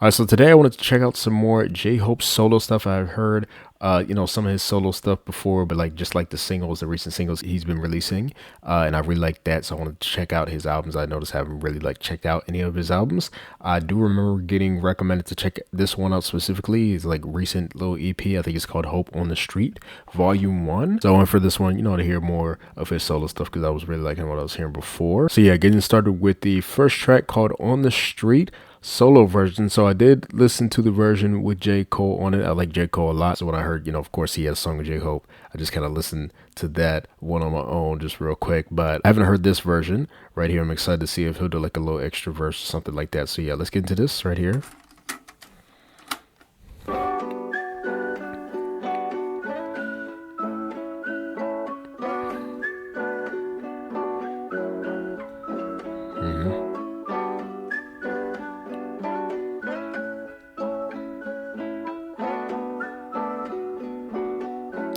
All right, so today I wanted to check out some more J-Hope solo stuff. I've heard, some of his solo stuff before, but like just like the singles, the recent singles he's been releasing, and I really like that. So I wanted to check out his albums. I noticed I haven't really like checked out any of his albums. I do remember getting recommended to check this one out specifically. It's like recent little EP. I think it's called Hope on the Street, Vol.1. So I went for this one, to hear more of his solo stuff because I was really liking what I was hearing before. So yeah, getting started with the first track called On the Street, solo version. So I did listen to the version with J. Cole on it. I like J. Cole a lot. So when I heard, of course he has a song with J. Hope, I just kind of listened to that one on my own just real quick. But I haven't heard this version right here. I'm excited to see if he'll do like a little extra verse or something like that. So yeah, let's get into this right here.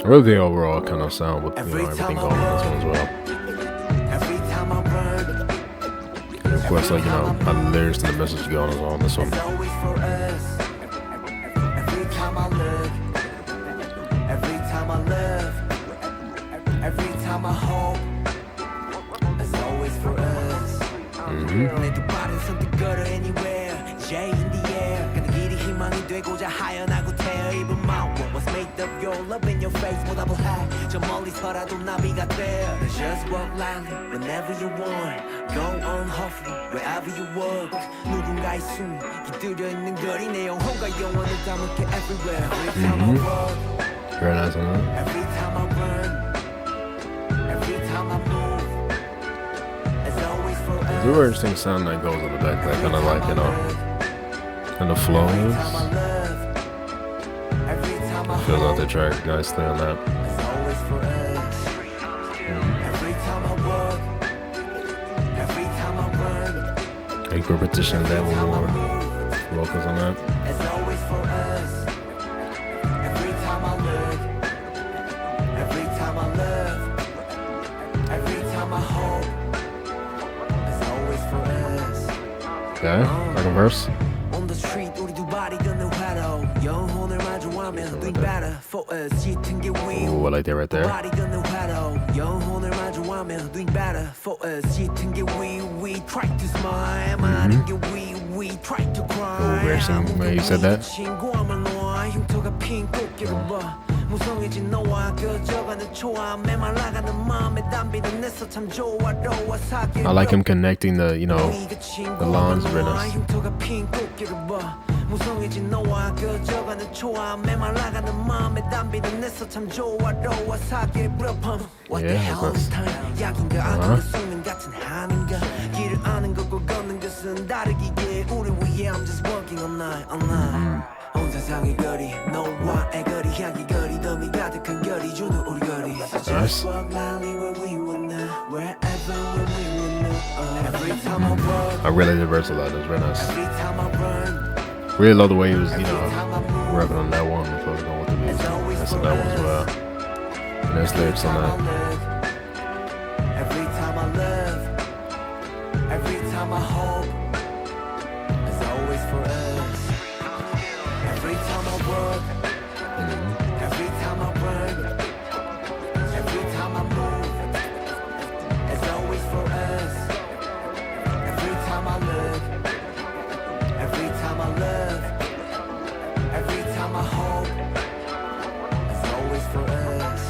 I really the overall kind of sound with everything going on this one as well. And of course, like how the lyrics and the message going as well on this one. Your love in your face, 보답을 해. 저 멀리서라도 나비가 돼. Just walk lightly whenever you want. Go on hopefully wherever you walk. 누군가의 숨 깃들여 있는 거리 내 영혼과 영원을 담을게 everywhere. Every time I walk, very nice on that. Every time I run, every time I move, it's always for us. It's a very interesting sound that goes in the back, that kind of like kind of flows. Fills out the track nicely on that. Equal repetition, that one more vocals on that. Okay, second verse. On the street, 우리도 발이 걷는 화로 영혼을 마주하면 doing better for us. 짙은 게 we. Ooh, I like that right there. 발이 걷는 화로 영혼을 마주하면 doing better for us. 짙은 게 we try to smile. 많은 게 we try to cry. Ooh, very interesting way you said that. 친구함을 놓아 흉터가 핀 꽃길을 봐. 무성해진 너와 그저가는 초아 메말라가는 마음에 담비는 내서 참 조화로워 사길. I like him connecting the the lines very nice. 흉터가 핀 꽃길을 봐. 무성해진 너와 그저가는 초아 메말라가는 마음에 담비는 내서 참 조화로워 사길 불어펌. What the hell is time? 약인가 아닌가 숙면 같은 한인가 길을 아는 것과 걷는 것은 다르기에 우리 위해 I'm just walking all night all night. 온 세상의 거리 너와의 거리 향기 거리 더미 가득한 거리 주는 우리 거리. So just walk lightly where we wanna wherever where we wanna. Every time I walk, I really did verse a lot. It was very nice. every time I run, Really love the way he was, rapping on that one before going with the beat. That's on that one as well. And there's lyrics on that. every time I love, every time I hope, it's always for us. Every time I work, every time I run, every time I move, it's always for us. Every time I look, every time I love, every time I hope, it's always for us.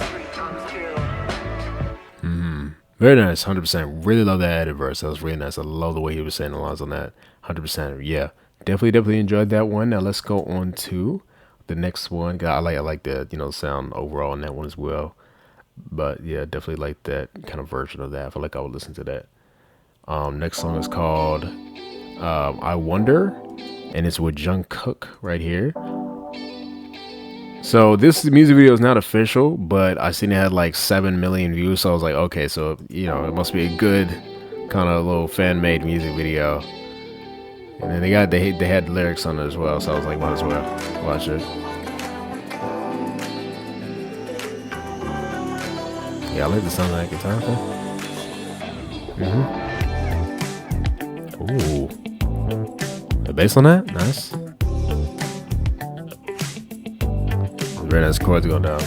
Very nice, 100%. Really love that added verse. That was really nice. I love the way he was saying the lines on that. 100%. Yeah, definitely enjoyed that one. Now let's go on to the next one. I like the sound overall on that one as well. But yeah, definitely like that kind of version of that. I feel like I would listen to that. Next song is called I Wonder, and it's with Jungkook right here. So this music video is not official, but I seen it had like 7 million views. So I was like, okay, so it must be a good kind of little fan-made music video. And then they had lyrics on it as well. So I was like, might as well watch it. Yeah, I like the sound of that guitar thing. Ooh, the bass on that, nice. Very nice chords going down.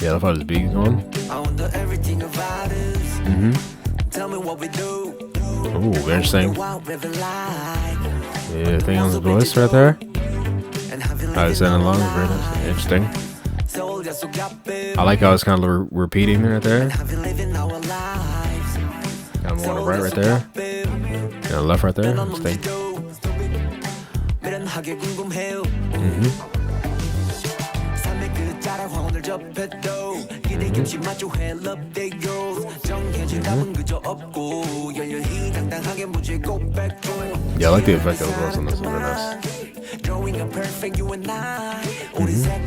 Yeah, I love how this beat is going. I wonder everything about us. Tell me what we do. Ooh, very interesting. Yeah, thing on his voice right there. How it's sounding along, very nice. Interesting. I like how it's kind of repeating right there. Kind of on the right there. And the left right there. Interesting. Yeah, I like the effect that was on this. Very nice.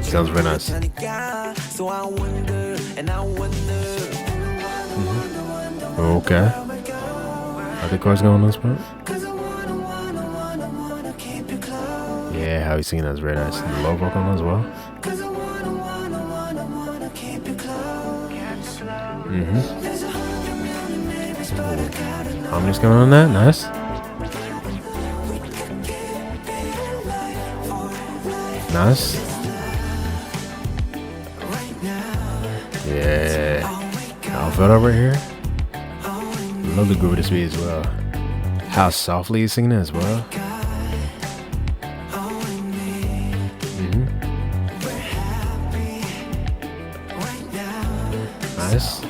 Sounds very nice. Okay. Are the chords going on this part? Yeah, how he's singing that is very nice. The low vocal on as well. Harmony's going on that. Nice. Nice. Yeah. Alpha over here. Love the groove of this beat as well. How softly he's singing it as well. Nice.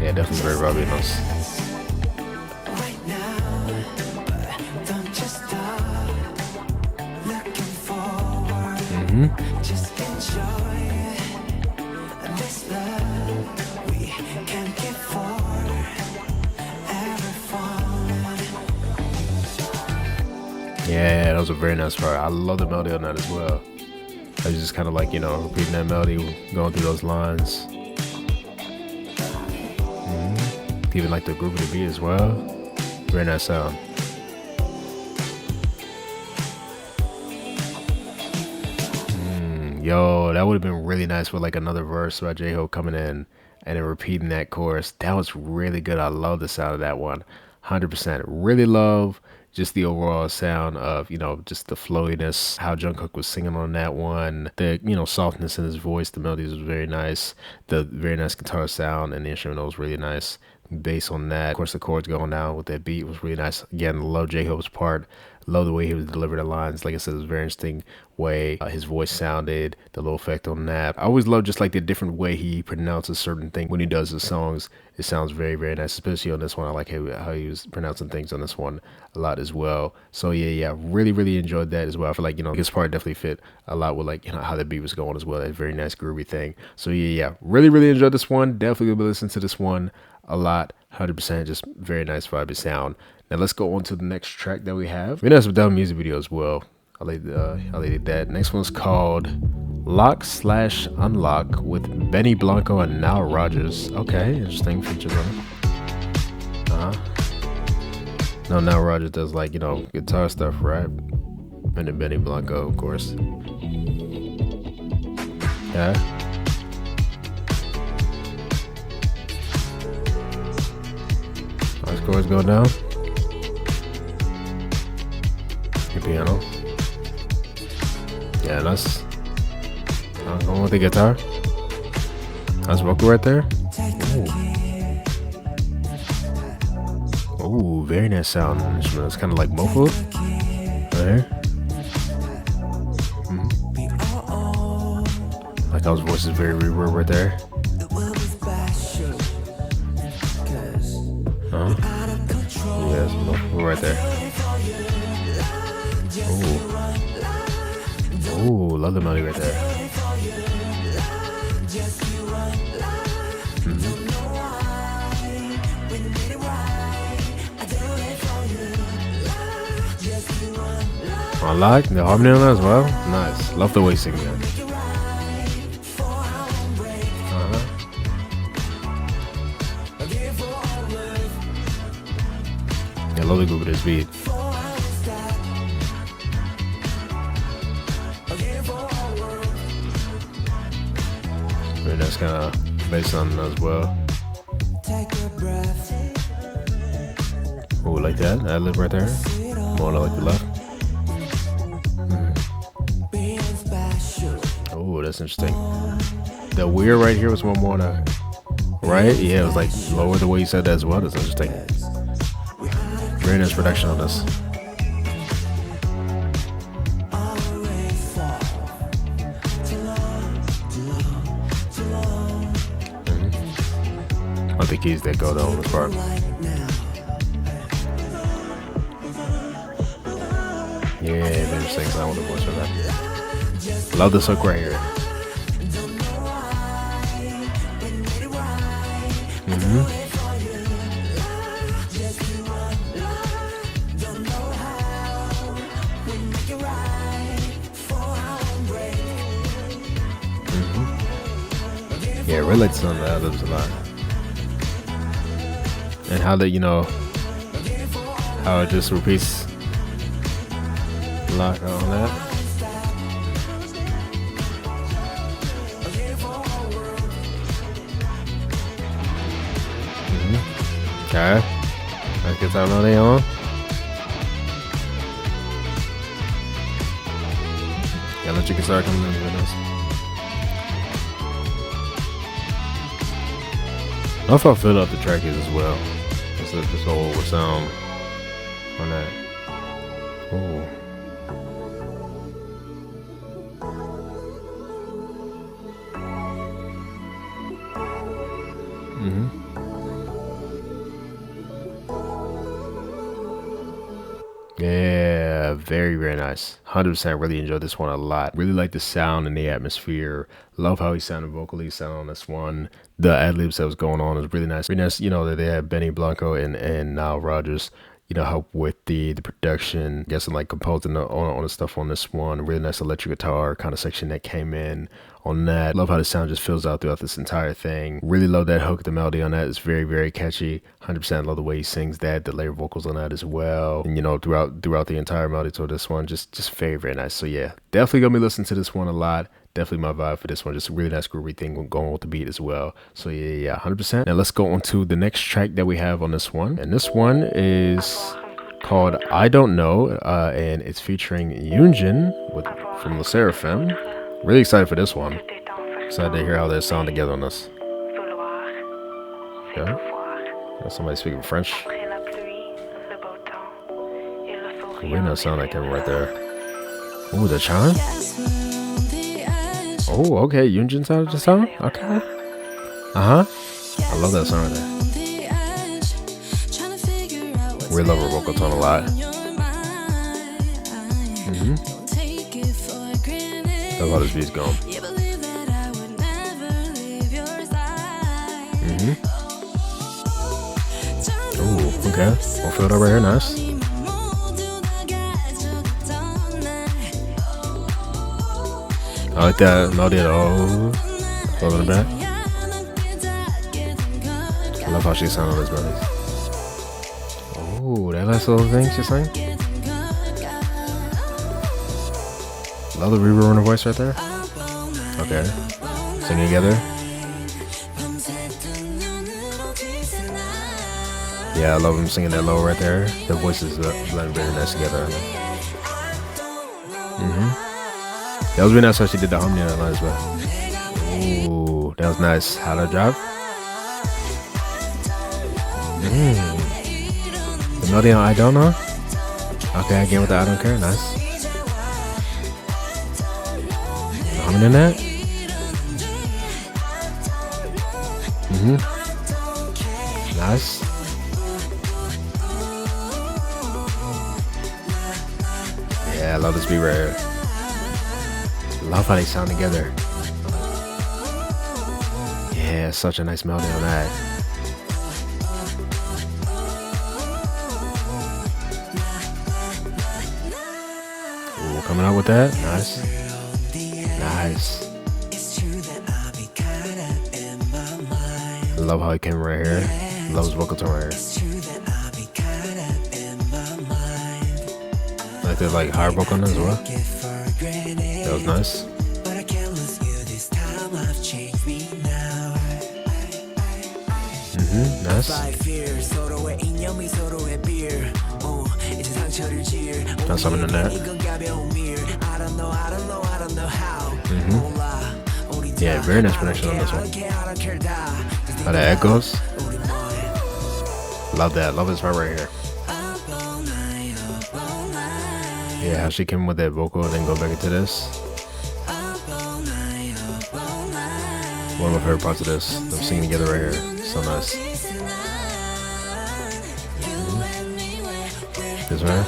Yeah, definitely very Robbie knows. Just enjoy this love we can't get forever falling. Yeah, that was a very nice part. I love the melody on that as well. I was just kind of like, you know, repeating that melody, going through those lines. Even like the groove of the beat as well. Very nice sound. Yo, that would have been really nice with like another verse by J-Hope coming in and then repeating that chorus. That was really good. I love the sound of that one. 100%. Really love just the overall sound of, you know, just the flowiness, how Jungkook was singing on that one, the, you know, softness in his voice, the melodies was very nice, the very nice guitar sound and the instrumental was really nice. Bass on that, of course the chords going down with that beat was really nice. Again, love J-Hope's part, love the way he was delivering the lines. Like I said, it was a very interesting way his voice sounded, the little effect on that. I always love just like the different way he pronounces certain things when he does his songs. It sounds very, very nice, especially on this one. I like how he was pronouncing things on this one a lot as well. So yeah, really, really enjoyed that as well. I feel like, you know, this part definitely fit a lot with like, you know, how the beat was going as well. That very nice groovy thing. So yeah, really, really enjoyed this one. Definitely will be listening to this one a lot. 100%, just very nice vibe and sound. Now let's go on to the next track that we have. We have some down music video as well. I'll leave that. Next one's called Lock/Unlock with Benny Blanco and Nile Rodgers. Okay, interesting features on it. No, Nile Rodgers does like, you know, guitar stuff, right? And then Benny Blanco, of course. Yeah. Nice chords going down. Your piano. Yeah, nice. Going with the guitar. Nice vocal right there. Ooh, very nice sound on the instrument. It's kind of like muffled. Right here. Like how his voice is very reverb right there. Yeah, it's muffled right there. Ooh, love the melody right there. I like the harmony on that as well. Nice. Love the way he sings that. Yeah, love the groove of this beat. Very nice kind of bass on it as well. Oh, like that. That lip right there. More like the left. Oh, that's interesting. The weird right here was one more to right. Yeah, it was like lower the way you said that as well. That's interesting. Very nice production on this. I think keys that go though on this part. Yeah, very interesting sound with the voice for that. Love this hook right here. Yeah, really like some of the others a lot. And how that, how it just repeats a lot on that. Okay. Let's get that melody on. Yeah, let you can start coming in with this. I don't know if I filled out the track is as well. This whole sound on that. Oh. Yeah, very, very nice. 100% really enjoyed this one a lot. Really like the sound and the atmosphere. Love how he sounded vocally, sounded on this one. The ad-libs that was going on was really nice. Really nice, that they had Benny Blanco and Nile Rodgers, help with the production. Guessing like composing on the stuff on this one. Really nice electric guitar kind of section that came in on that. Love how the sound just fills out throughout this entire thing. Really love that hook. The melody on that is very, very catchy. 100% love the way he sings that. The layer vocals on that as well. And throughout the entire melody to this one, just very, very nice. So yeah, definitely gonna be listening to this one a lot. Definitely my vibe for this one. Just a really nice groovy thing going with the beat as well. So yeah, 100%. Now let's go on to the next track that we have on this one. And this one is called I Don't Know. And it's featuring Yoonjin from Le Seraphim. Really excited for this one. Excited to hear how they sound together on this. Yeah. That's somebody speaking French. Really nice sound that came right there. Ooh, the chime. Oh, okay. Yoonjin sounded the sound? Okay. I love that sound right there. We love her vocal tone a lot. Love how this beat's going. Ooh, okay. We'll fill it up right here. Nice. I like that melody at all. Love in the back. I love how she sounds on this melody. Oh, that last little thing she sang. Love the reverb on her voice right there. Okay. Singing together. Yeah, I love them singing that low right there. Their voices blend very nice together. That was really nice how she did the harmony on that line as well. Ooh, that was nice. How to drive? The melody on I Don't Know? Okay, again with the I Don't Care. Nice. The harmony in that? Nice. Yeah, I love this beat right here. Love how they sound together. Yeah, such a nice melody on that. Ooh, coming out with that. Nice. Nice. Love how he came right here. Love his vocal tone right here. Like the higher vocal on as well. That was nice. Nice. That's something in there. Yeah, very nice production on this one. How the echoes. Love that. Love this part right here. Yeah, how she came with that vocal and then go back into this. One of my favorite parts of this. Them singing together right here. So nice. This right.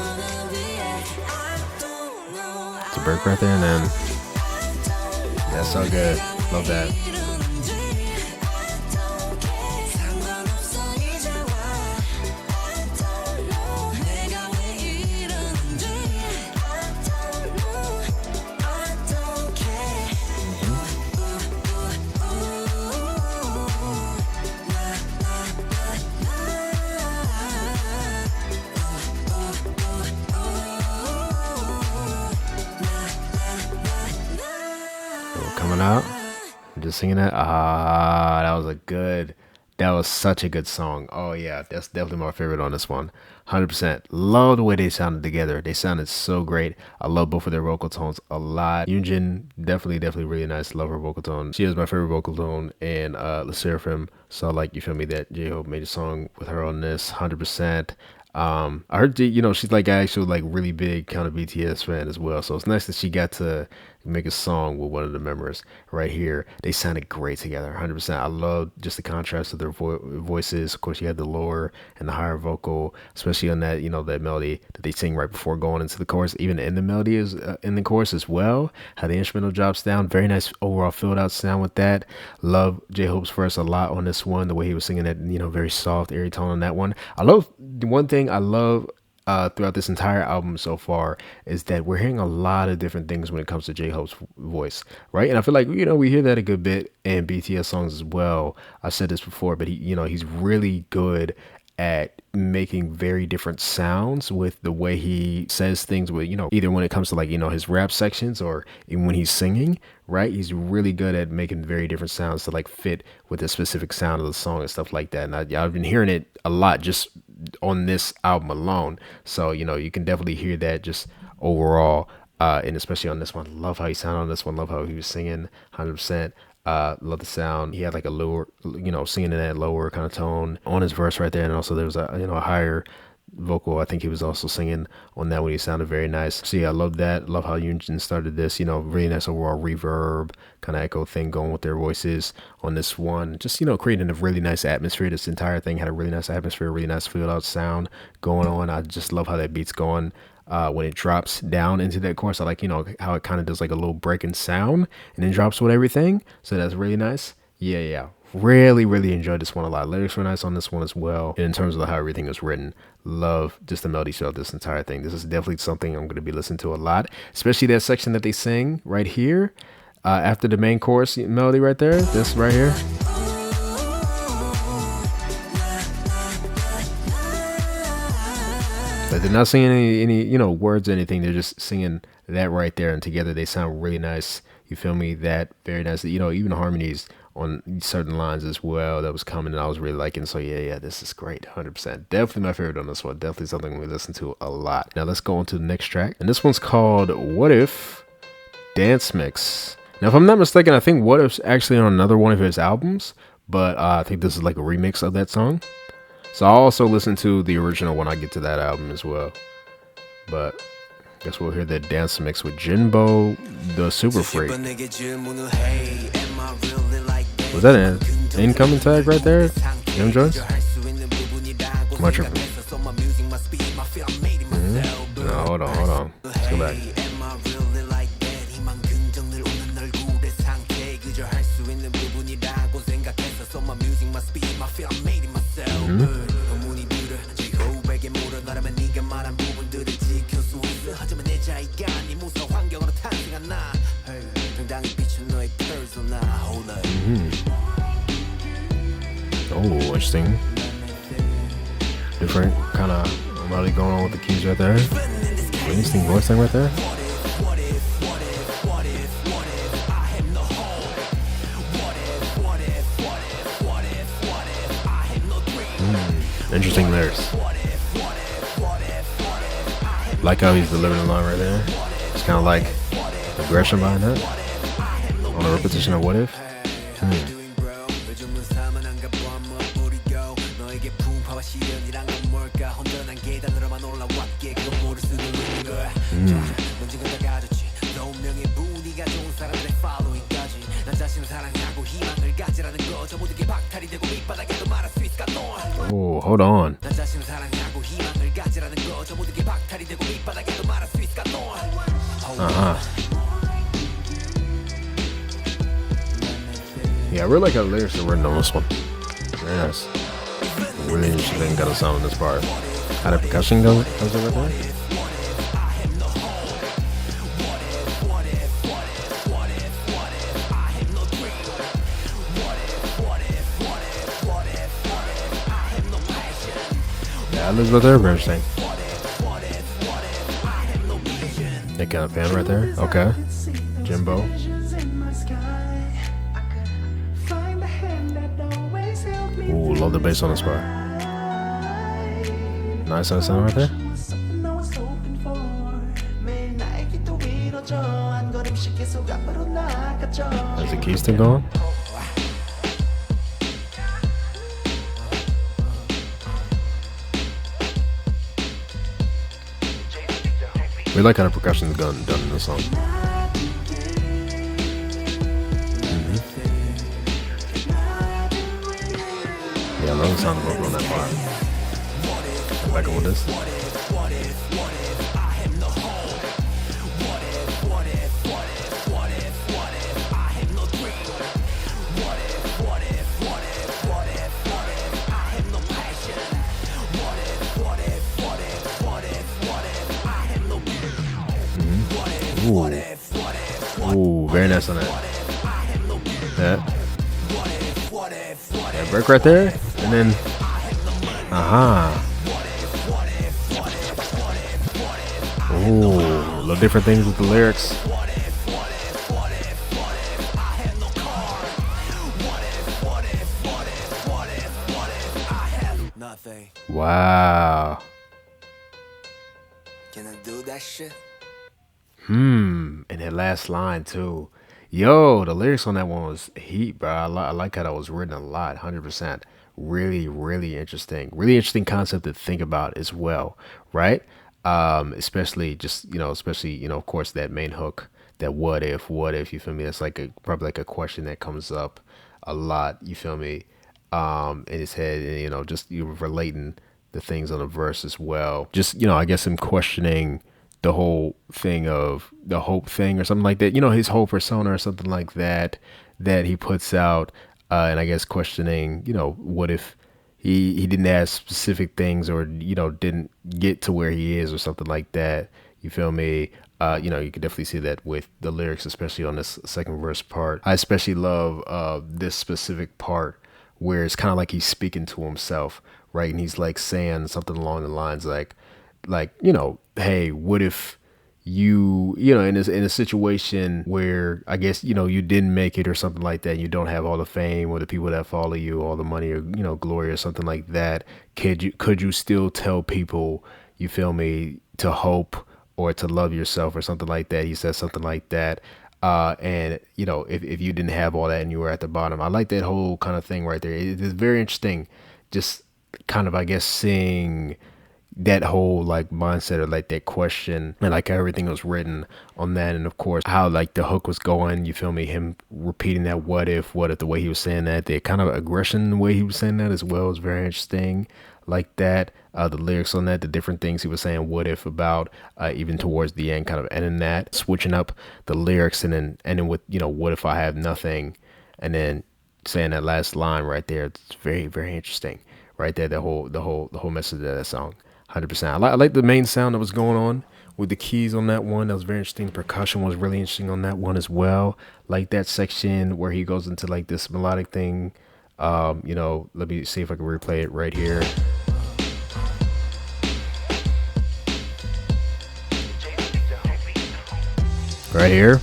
It's a break right there, and then that's so good. Love that. Coming out, just singing that. That was such a good song. Oh yeah, that's definitely my favorite on this one. 100%. Love the way they sounded together. They sounded so great. I love both of their vocal tones a lot. Yoonjin, definitely really nice. Love her vocal tone. She is my favorite vocal tone, and Le Seraphim. So like, you feel me, that J-Hope made a song with her on this. 100%. I heard, she's like actually like really big kind of BTS fan as well. So it's nice that she got to make a song with one of the members right here. They sounded great together, 100%. I love just the contrast of their voices. Of course, you had the lower and the higher vocal, especially on that, that melody that they sing right before going into the chorus. Even in the melody is in the chorus as well. How the instrumental drops down. Very nice overall filled out sound with that. Love J-Hope's verse a lot on this one. The way he was singing that, very soft, airy tone on that one. I love the one thing I love throughout this entire album so far is that we're hearing a lot of different things when it comes to J-Hope's voice, right? And I feel like, we hear that a good bit in BTS songs as well. I said this before, but he's really good at making very different sounds with the way he says things with, either when it comes to like, his rap sections or even when he's singing, right? He's really good at making very different sounds to like fit with the specific sound of the song and stuff like that. And I've been hearing it a lot just on this album alone. So, you can definitely hear that just overall. And especially on this one, love how he sounded on this one. Love how he was singing 100%. Love the sound. He had like a lower, singing in that lower kind of tone on his verse right there. And also there was a higher vocal. I think he was also singing on that when he sounded very nice. So yeah, I love that. Love how Yoonjin started this, really nice overall reverb kind of echo thing going with their voices on this one. Just, creating a really nice atmosphere. This entire thing had a really nice atmosphere, really nice filled out sound going on. I just love how that beat's going. When it drops down into that chorus, I like, how it kind of does like a little breaking sound and then drops with everything. So that's really nice. Yeah. Really enjoyed this one a lot. Lyrics were nice on this one as well. And in terms of how everything was written, love just the melody throughout this entire thing. This is definitely something I'm going to be listening to a lot, especially that section that they sing right here after the main chorus melody right there. This right here. But they're not singing any words or anything. They're just singing that right there, and together they sound really nice. You feel me? That very nice. Even harmonies on certain lines as well that was coming, and I was really liking. So yeah, this is great. 100%. Definitely my favorite on this one. Definitely something we listen to a lot. Now let's go on to the next track, and this one's called "What If" Dance Mix. Now, if I'm not mistaken, I think "What If's" actually on another one of his albums, but I think this is like a remix of that song. So I'll also listen to the original when I get to that album as well. But I guess we'll hear that dance mix with Jinbo, the Super Freak. Was that an incoming tag right there? Young Jones? Am I tripping? No, hold on. Let's go back. Oh, interesting. Different kind of melody going on with the keys right there. Interesting voice thing right there. Interesting lyrics. Like how he's delivering the line right there. It's kind of like aggression behind that. On a repetition of what if. Oh, hold on. Yeah, I really like how the lyrics are written on this one. Very nice. Really interesting kind of sound on this part. How the percussion comes in right there. Yeah, this is what they're very interesting. That kind of fan right there. Okay. Jimbo. Ooh, love the bass on this part. Nice sound right there. Is the key still going? We like how the percussion is done in this song. Yeah, I love the sound of vocal on that part. Back up with this. Ooh, very nice on that. Yeah. Yeah, break right there, and then, Ooh, a little different things with the lyrics. Wow. Can I do that shit? And that last line too. Yo, the lyrics on that one was heat, bro. I like how that was written a lot, 100%. Really, really interesting. Really interesting concept to think about as well, right? Especially of course, that main hook, that what if, you feel me? That's like probably like a question that comes up a lot, you feel me? In his head, and, just you relating the things on the verse as well. Just, I guess him questioning the whole thing of the hope thing or something like that, his whole persona or something like that he puts out, and I guess questioning, what if he didn't have specific things, or didn't get to where he is or something like that, you feel me? You can definitely see that with the lyrics, especially on this second verse part. I especially love this specific part where it's kind of like he's speaking to himself, right? And he's like saying something along the lines like, hey, what if you in a situation where I guess you didn't make it or something like that, you don't have all the fame or the people that follow you, all the money or glory or something like that, could you still tell people, you feel me, to hope or to love yourself or something like that? He says something like that. And if you didn't have all that and you were at the bottom, I like that whole kind of thing right there. It is very interesting, just kind of, I guess, seeing that whole like mindset or like that question, and like everything was written on that, and of course how like the hook was going, you feel me, him repeating that what if the way he was saying that, the kind of aggression, the way he was saying that as well is very interesting, like that. The lyrics on that, the different things he was saying what if about, even towards the end, kind of ending that, switching up the lyrics, and then ending with what if I have nothing, and then saying that last line right there. It's very, very interesting right there, the whole message of that song. 100%. I like the main sound that was going on with the keys on that one. That was very interesting. Percussion was really interesting on that one as well. Like that section where he goes into like this melodic thing. Let me see if I can replay it right here. Right here.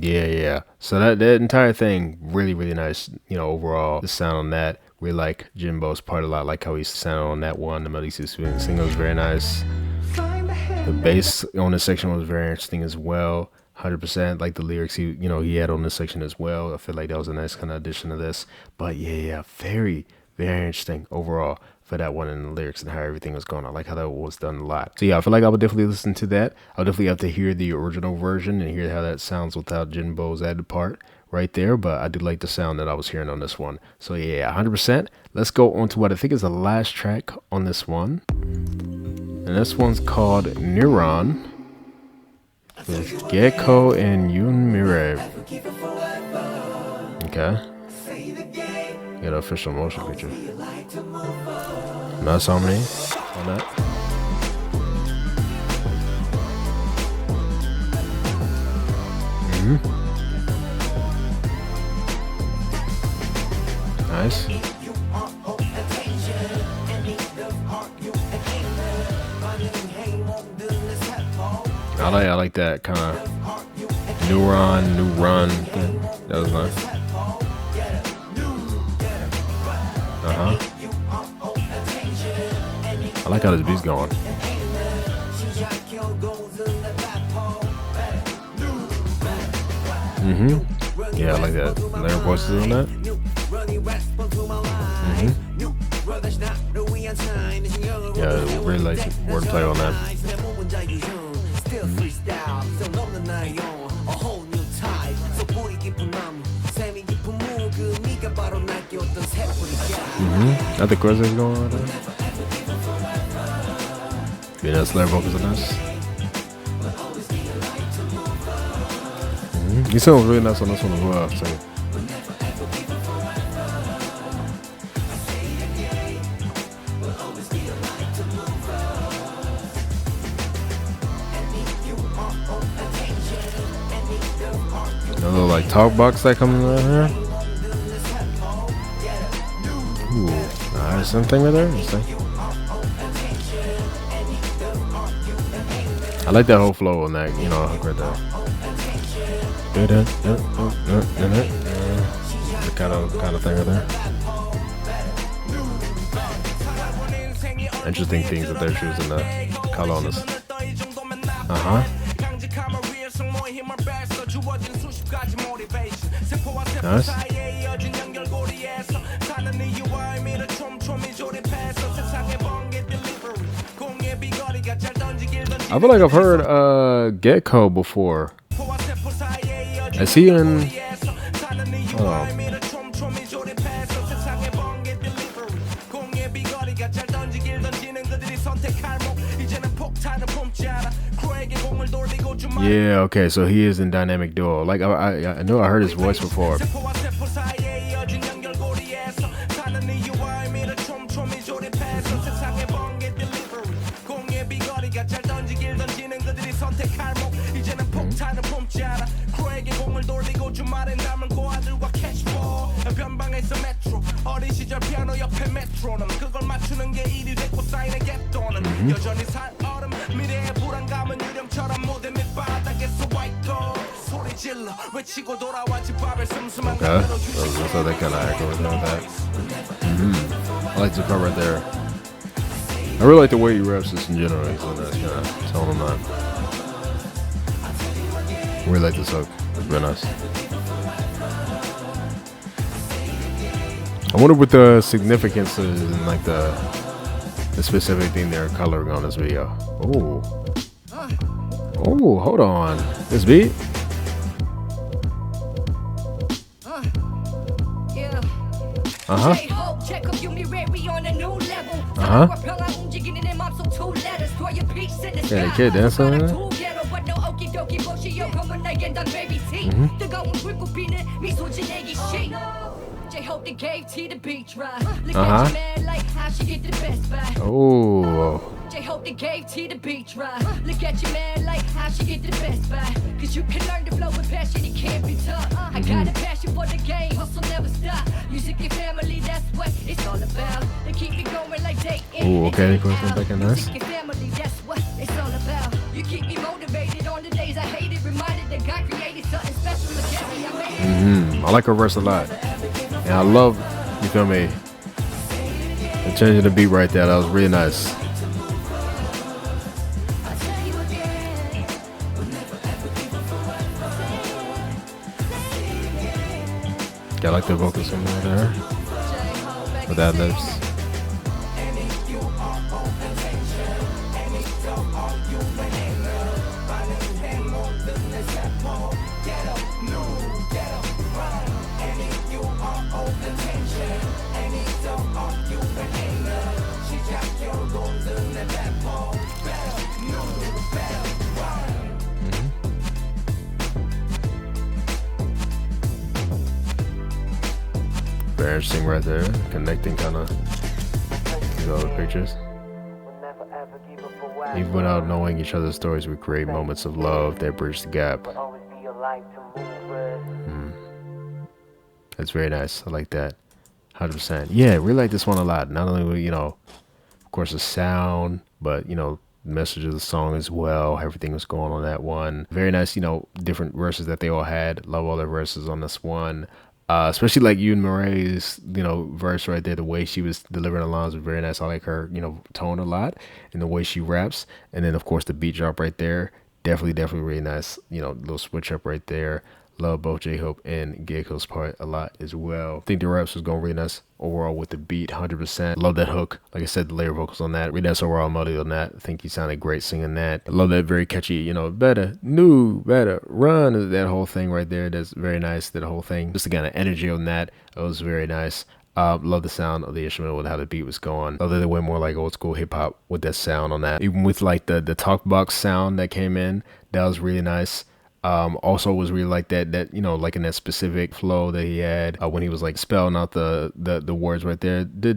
Yeah. So that entire thing really nice. You know, overall the sound on that. We like Jimbo's part a lot. Like how he sounded on that one. The Melissa single was very nice. The bass on this section was very interesting as well. 100% like the lyrics he had on this section as well. I feel like that was a nice kind of addition to this. But yeah, very interesting overall for that one, and the lyrics and how everything was going. I like how that was done a lot. So yeah, I feel like I would definitely listen to that. I'll definitely have to hear the original version and hear how that sounds without Jinbo's added part right there. But I do like the sound that I was hearing on this one. So yeah, 100%. Let's go on to what I think is the last track on this one. And this one's called Neuron with Gecko and Yunmire. Okay. Got an official motion picture. Nice harmony on that. Nice. I like that kind of new run thing. That was nice. I like how this beat's going. Yeah, I like that. Layer voices on that. Yeah, really like wordplay on that. Not the chorus is going on. Yeah, that's layer vocals on this. He sounds really nice on this one as well. So. A little like talk box that comes in here. Ooh, nice. Something right there. I like that whole flow on that, hook right there. The kind of thing right there. Interesting things that they're choosing to color on this. Nice. I feel like I've heard Gecko before. Is he in? Hold on. Yeah, okay, so he is in Dynamic Duo. Like I know I heard his voice before. Okay, so they kind of echo with that. I like the part right there. I really like the way he raps this in general. He's on that kind of tone on that. I really like this hook. It's very nice. I wonder what the significance is and like the specific thing they're coloring on this video. Oh, hold on. This beat? Yeah, the kid dancing on that? Oh. J-Hope they gave T the beach ride. Look at your man like how she get the best buy. Cause you can learn to flow with passion, it can't be taught. I got a passion for the game, hustle never stop. Music and family, that's what it's all about. They keep me going like they in. Okay, of course, back in nice. Music and family, that's what it's all about. You keep me motivated on the days I hate it. Reminded that God created something special. I like her verse a lot. And I love, you feel me, the change of the beat right there. That was really nice. I like the vocals in there with that lips. Very interesting right there, connecting kind of these other pictures. Even without knowing each other's stories, we create moments of love that bridge the gap. That's very nice. I like that. 100%. Yeah, really like this one a lot. Not only, you know, of course, the sound, but, you know, the message of the song as well. Everything was going on that one. Very nice, you know, different verses that they all had. Love all their verses on this one. Especially like Ewan Murray's, you know, verse right there. The way she was delivering the lines was very nice. I like her, you know, tone a lot and the way she raps. And then, of course, the beat drop right there. Definitely really nice. You know, little switch up right there. Love both J-Hope and Gecko's part a lot as well. I think the raps was going really nice overall with the beat, 100%. Love that hook. Like I said, the layer vocals on that. Really nice overall melody on that. I think he sounded great singing that. I love that very catchy, you know, better, new, better, run. That whole thing right there. That's very nice. That whole thing. Just the kind of energy on that. It was very nice. Love the sound of the instrumental and how the beat was going. Although they went more like old school hip hop with that sound on that. Even with like the talk box sound that came in, that was really nice. Also was really like that you know, like in that specific flow that he had when he was like spelling out the words right there, that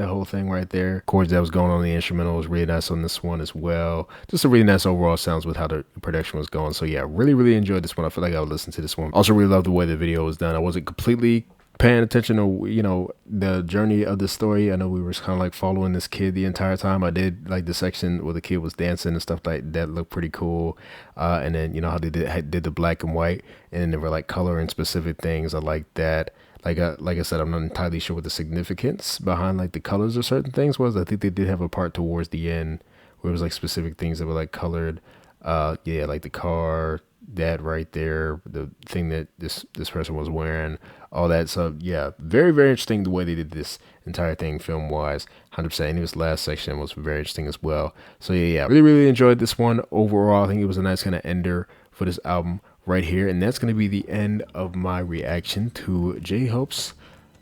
whole thing right there. Chords that was going on the instrumental was really nice on this one as well. Just a really nice overall sounds with how the production was going. So yeah, really enjoyed this one. I feel like I would listen to this one. Also really love the way the video was done. I wasn't completely paying attention to, you know, the journey of the story. I know we were kind of like following this kid the entire time. I did like the section where the kid was dancing and stuff like that. Looked pretty cool. And then, you know, how they did the black and white, and then they were like coloring specific things. I like that. Like I said, I'm not entirely sure what the significance behind like the colors of certain things was. I think they did have a part towards the end where it was like specific things that were like colored. Yeah, like the car, that right there, the thing that this person was wearing, all that. So yeah, very interesting the way they did this entire thing film wise. 100%. And his last section was very interesting as well. So yeah, really enjoyed this one overall. I think it was a nice kind of ender for this album right here. And that's going to be the end of my reaction to J-Hope's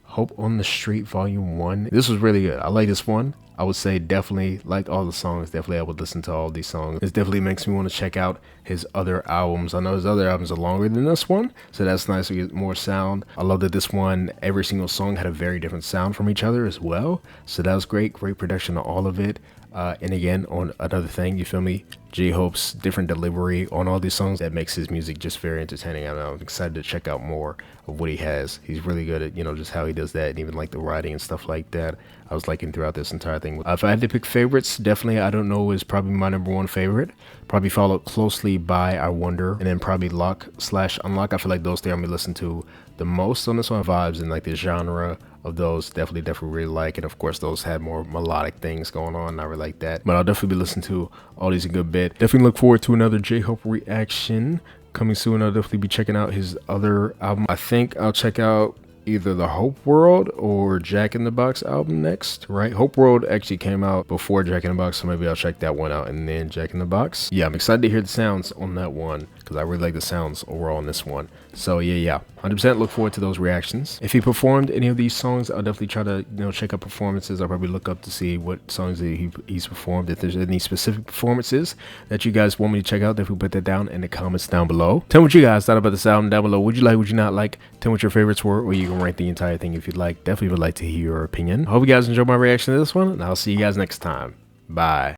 Hope on the Street Volume 1. This was really good. I like this one. I would say definitely like all the songs. Definitely I would listen to all these songs. This definitely makes me want to check out his other albums. I know his other albums are longer than this one, so that's nice to get more sound. I love that this one, every single song had a very different sound from each other as well. So that was great production on all of it. And again, on another thing, you feel me, J-Hope's different delivery on all these songs, that makes his music just very entertaining. I'm excited to check out more of what he has. He's really good at, you know, just how he does that, and even like the writing and stuff like that. I was liking throughout this entire thing. If I had to pick favorites, definitely I Don't Know is probably my #1 favorite. Probably followed closely by I Wonder, and then probably Lock/Unlock. I feel like those three I'm gonna listen to the most on this one. Vibes and like the genre of those definitely really like, and of course those had more melodic things going on. I really like that, but I'll definitely be listening to all these a good bit. Definitely look forward to another J-Hope reaction coming soon. I'll definitely be checking out his other album. I think I'll check out either the Hope World or Jack in the Box album next, right? Hope World actually came out before Jack in the Box, so maybe I'll check that one out and then Jack in the Box. Yeah, I'm excited to hear the sounds on that one because I really like the sounds overall on this one. So yeah, 100% look forward to those reactions. If he performed any of these songs, I'll definitely try to, you know, check out performances. I'll probably look up to see what songs that he's performed. If there's any specific performances that you guys want me to check out, definitely put that down in the comments down below. Tell me what you guys thought about this album down below. Would you like, would you not like? Tell me what your favorites were, or you can rank the entire thing if you'd like. Definitely would like to hear your opinion. I hope you guys enjoyed my reaction to this one, and I'll see you guys next time. Bye.